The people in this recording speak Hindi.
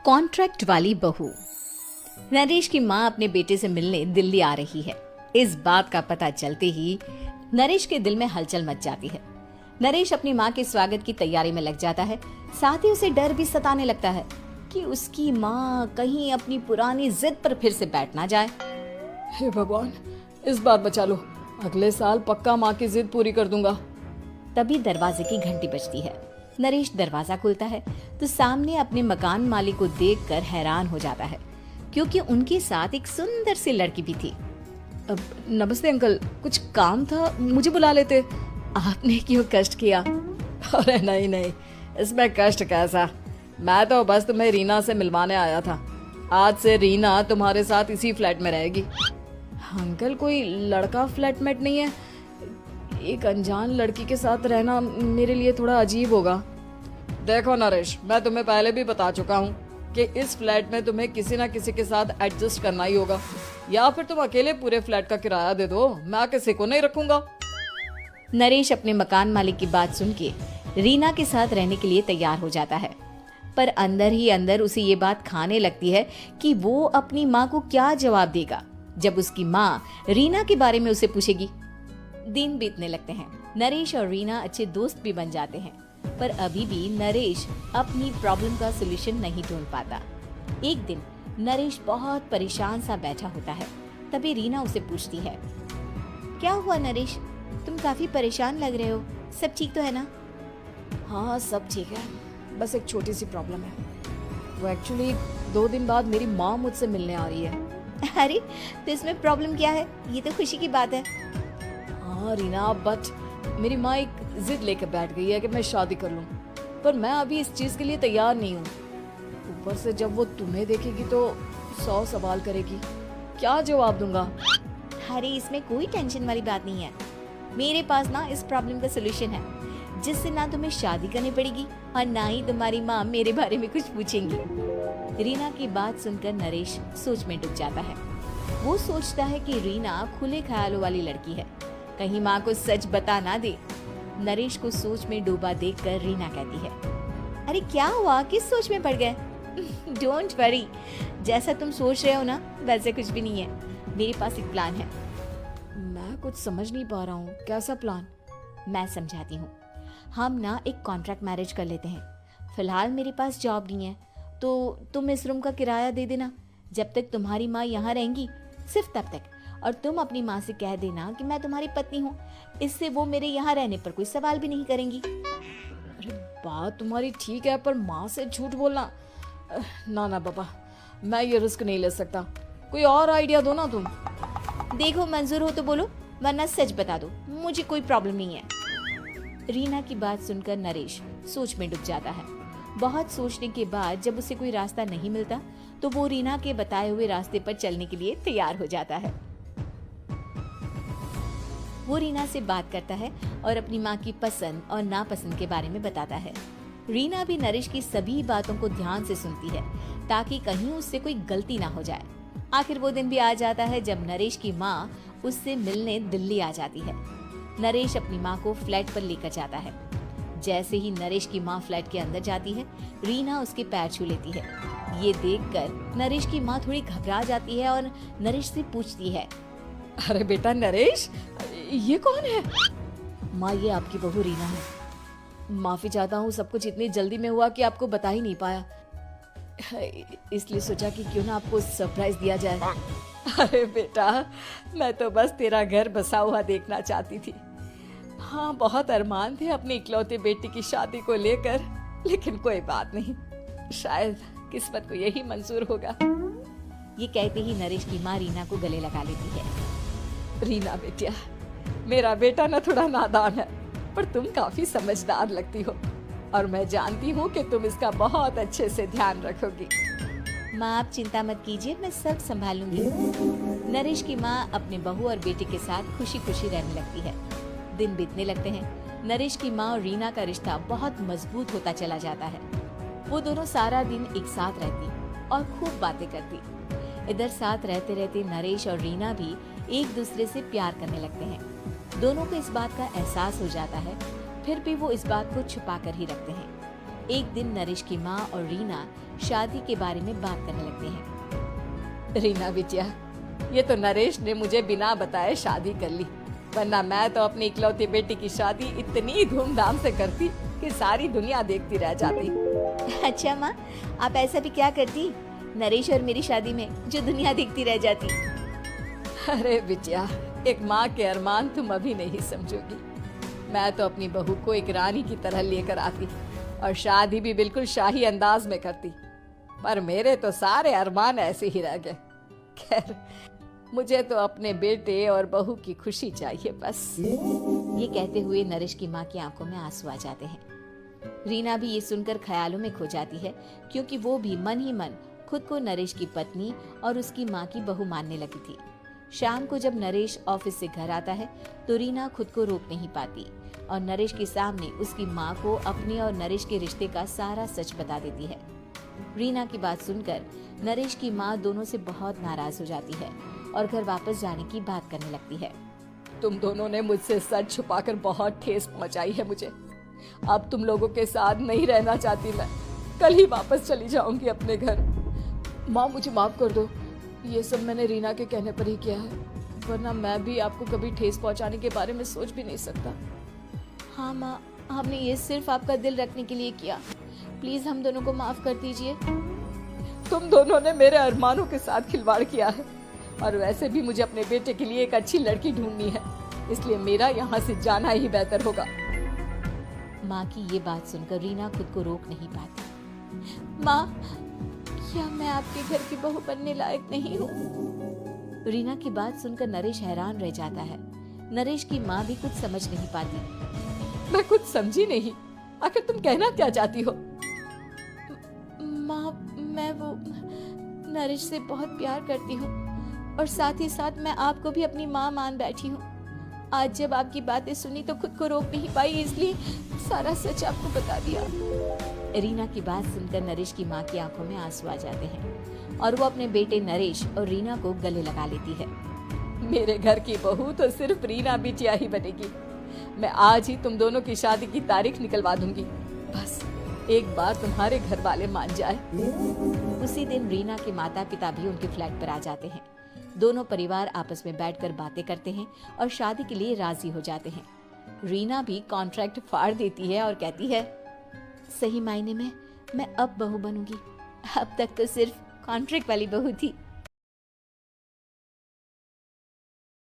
कॉन्ट्रैक्ट वाली बहू। नरेश की माँ अपने बेटे से मिलने दिल्ली आ रही है। इस बात का पता चलते ही नरेश के दिल में हलचल मच जाती है। नरेश अपनी माँ के स्वागत की तैयारी में लग जाता है। साथ ही उसे डर भी सताने लगता है कि उसकी माँ कहीं अपनी पुरानी जिद पर फिर से बैठ ना जाए। हे भगवान, इस बार बचा लो। अगले साल पक्का माँ की जिद पूरी कर दूंगा। तभी दरवाजे की घंटी बजती है। नरेश दरवाजा खोलता है तो सामने अपने मकान मालिक को देखकर हैरान हो जाता है, क्योंकि उनके साथ एक सुंदर सी लड़की भी थी। अब नमस्ते अंकल, कुछ काम था, मुझे बुला लेते। आपने क्यों कष्ट किया? अरे नहीं, इसमें कष्ट कैसा। मैं तो बस तुम्हें रीना से मिलवाने आया था। आज से रीना तुम्हारे साथ इसी फ्लैट में रहेगी। अंकल, कोई लड़का फ्लैटमेट नहीं है? एक अनजान लड़की के साथ रहना मेरे लिए थोड़ा अजीब होगा। देखो नरेश, मैं तुम्हें पहले भी बता चुका हूँ कि इस फ्लैट में तुम्हें किसी ना किसी के साथ एडजस्ट करना ही होगा, या फिर तुम अकेले पूरे फ्लैट का किराया दे दो, मैं किसी को नहीं रखूंगा। नरेश अपने मकान मालिक की बात सुन के रीना के साथ रहने के लिए तैयार हो जाता है, पर अंदर ही अंदर उसे ये बात खाने लगती है कि वो अपनी माँ को क्या जवाब देगा जब उसकी माँ रीना के बारे में उसे पूछेगी। दिन बीतने लगते हैं। नरेश और रीना अच्छे दोस्त भी बन जाते हैं, पर अभी भी नरेश अपनी प्रॉब्लम का सलूशन नहीं ढूंढ पाता। एक दिन नरेश बहुत परेशान सा बैठा होता है। तभी रीना उसे पूछती है, क्या हुआ नरेश, तुम काफी परेशान लग रहे हो, सब ठीक तो है ना? हाँ, सब ठीक है, बस एक छोटी सी प्रॉब्लम है। वो एक्चुअली 2 दिन बाद मेरी माँ मुझसे मिलने आ रही है। अरे, तो इसमें प्रॉब्लम क्या है? ये तो खुशी की बात है। हाँ रीना, बट मेरी माँ एक जिद लेकर बैठ गई है कि मैं शादी कर लूँ, पर मैं अभी इस चीज़ के लिए तैयार नहीं हूँ। ऊपर से जब वो तुम्हें देखेगी तो 100 सवाल करेगी, क्या जवाब दूंगा? अरे, इसमें कोई टेंशन वाली बात नहीं है। मेरे पास ना इस प्रॉब्लम का सलूशन है, जिससे ना तुम्हें शादी करनी पड़ेगी और ना ही तुम्हारी माँ मेरे बारे में कुछ पूछेंगी। रीना की बात सुनकर नरेश सोच में डूब जाता है। वो सोचता है कि रीना खुले ख्यालों वाली लड़की है, कहीं माँ को सच बता ना दे। नरेश को सोच में डूबा देखकर रीना कहती है, अरे क्या हुआ, किस सोच में पड़ गए? डोंट वरी, जैसा तुम सोच रहे हो ना वैसे कुछ भी नहीं है। मेरे पास एक प्लान है। मैं कुछ समझ नहीं पा रहा हूँ, कैसा प्लान? मैं समझाती हूँ। हम ना एक कॉन्ट्रैक्ट मैरिज कर लेते हैं। फिलहाल मेरे पास जॉब नहीं है, तो तुम इस रूम का किराया दे देना जब तक तुम्हारी माँ यहाँ रहेंगी, सिर्फ तब तक। और तुम अपनी माँ से कह देना कि मैं तुम्हारी पत्नी हूँ, इससे वो मेरे यहाँ रहने पर कोई सवाल भी नहीं करेंगी। अरे बात तुम्हारी ठीक है, पर माँ से झूठ बोलना, ना बाबा, मैं ये रिस्क नहीं ले सकता। कोई और आइडिया दो ना तुम। देखो, मंजूर हो तो बोलो, वरना सच बता दो, मुझे कोई प्रॉब्लम नहीं है। रीना की बात सुनकर नरेश सोच में डूब जाता है। बहुत सोचने के बाद जब उसे कोई रास्ता नहीं मिलता तो वो रीना के बताए हुए रास्ते पर चलने के लिए तैयार हो जाता है। वो रीना से बात करता है और अपनी माँ की पसंद और नापसंद के बारे में बताता है। रीना भी नरेश की सभी बातों को ध्यान से सुनती है, ताकि कहीं उससे कोई गलती ना हो जाए। आखिर वो दिन भी आ जाता है जब नरेश की माँ उससे मिलने दिल्ली आ जाती है। नरेश अपनी माँ को फ्लैट पर लेकर जाता है। जैसे ही नरेश की माँ फ्लैट के अंदर जाती है, रीना उसके पैर छू लेती है। ये देखकर नरेश की माँ थोड़ी घबरा जाती है और नरेश से पूछती है, अरे बेटा नरेश, ये कौन है? माँ, ये आपकी बहू रीना है। माफी चाहता हूँ, सब कुछ इतनी जल्दी में हुआ कि आपको बता ही नहीं पाया, इसलिए सोचा कि क्यों ना आपको सरप्राइज दिया जाए। अरे बेटा, मैं तो बस तेरा घर बसा हुआ देखना चाहती थी। हाँ, बहुत अरमान थे अपनी इकलौते बेटी की शादी को लेकर, लेकिन कोई बात नहीं, शायद किस्मत को यही मंजूर होगा। ये कहते ही नरेश की माँ रीना को गले लगा लेती है। रीना बेटिया, मेरा बेटा ना थोड़ा नादान है, पर तुम काफी समझदार लगती हो, और मैं जानती हूँ कि तुम इसका बहुत अच्छे से ध्यान रखोगी। माँ, आप चिंता मत कीजिए, मैं सब संभाल लूंगी। नरेश की माँ अपने बहू और बेटे के साथ खुशी खुशी रहने लगती है। दिन बीतने लगते हैं। नरेश की माँ और रीना का रिश्ता बहुत मजबूत होता चला जाता है। वो दोनों सारा दिन एक साथ रहती और खूब बातें करती। इधर साथ रहते रहते नरेश और रीना भी एक दूसरे से प्यार करने लगते हैं। दोनों को इस बात का एहसास हो जाता है, फिर भी वो इस बात को छुपा कर ही रखते हैं। एक दिन नरेश की माँ और रीना शादी के बारे में बात करने लगते हैं। रीना बिटिया, ये तो नरेश ने मुझे बिना बताए शादी कर ली, वरना मैं तो अपनी इकलौती बेटी की शादी इतनी धूमधाम से करती कि सारी दुनिया देखती रह जाती। अच्छा माँ, आप ऐसा भी क्या करती नरेश और मेरी शादी में जो दुनिया देखती रह जाती? अरे बिटिया, एक माँ के अरमान तुम अभी नहीं समझोगी। मैं तो अपनी बहू को एक रानी की तरह लेकर आती और शादी भी बिल्कुल शाही अंदाज में करती, पर मेरे तो सारे अरमान ऐसे ही रह गए। खैर, मुझे तो अपने बेटे और बहू की खुशी चाहिए बस। ये कहते हुए नरेश की माँ की आंखों में आंसू आ जाते हैं। रीना भी ये सुनकर ख्यालों में खो जाती है, क्योंकि वो भी मन ही मन खुद को नरेश की पत्नी और उसकी माँ की बहू मानने लगी थी। शाम को जब नरेश ऑफिस से घर आता है तो रीना खुद को रोक नहीं पाती और नरेश के सामने उसकी माँ को अपने और नरेश के रिश्ते का सारा सच बता देती है। रीना की बात सुनकर नरेश की माँ दोनों से बहुत नाराज हो जाती है और घर वापस जाने की बात करने लगती है। तुम दोनों ने मुझसे सच छुपाकर बहुत ठेस पहुंचाई है मुझे। अब तुम लोगों के साथ नहीं रहना चाहती मैं, कल ही वापस चली जाऊंगी अपने घर। माँ, मुझे माफ कर दो, ये सब मैंने रीना के कहने पर ही किया है, वरना मैं भी आपको कभी ठेस पहुंचाने के बारे में सोच भी नहीं सकता। हाँ माँ, हमने ये सिर्फ आपका दिल रखने के लिए किया, प्लीज हम दोनों को माफ कर दीजिए। तुम दोनों ने मेरे अरमानों के साथ खिलवाड़ किया है, और वैसे भी मुझे अपने बेटे के लिए एक अच्छी लड़की ढूंढनी है, इसलिए मेरा यहाँ से जाना ही बेहतर होगा। माँ की ये बात सुनकर रीना खुद को रोक नहीं पाती। माँ, क्या मैं आपके घर की बहू बनने लायक नहीं हूँ? रीना की बात सुनकर नरेश हैरान रह जाता है। नरेश की माँ भी कुछ समझ नहीं पाती। मैं कुछ समझी नहीं, आखिर तुम कहना क्या चाहती हो? माँ, मैं वो नरेश से बहुत प्यार करती हूँ और साथ ही साथ मैं आपको भी अपनी माँ मान बैठी हूँ। आज जब आपकी बातें सुनी तो खुद को रोक नहीं पाई, इसलिए सारा सच आपको बता दिया। रीना की बात सुनकर नरेश की माँ की आंखों में आंसू आ जाते हैं और वो अपने बेटे नरेश और रीना को गले लगा लेती है। मेरे घर की बहू तो सिर्फ रीना बिटिया ही बनेगी। मैं आज ही तुम दोनों की शादी की तारीख निकलवा दूंगी, बस एक बार तुम्हारे घर वाले मान जाए। उसी दिन रीना के माता पिता भी उनके फ्लैट पर आ जाते हैं। दोनों परिवार आपस में बैठकर बातें करते हैं और शादी के लिए राजी हो जाते हैं। रीना भी कॉन्ट्रैक्ट फाड़ देती है और कहती है, सही मायने में मैं अब बहू बनूंगी, अब तक तो सिर्फ कॉन्ट्रैक्ट वाली बहू थी।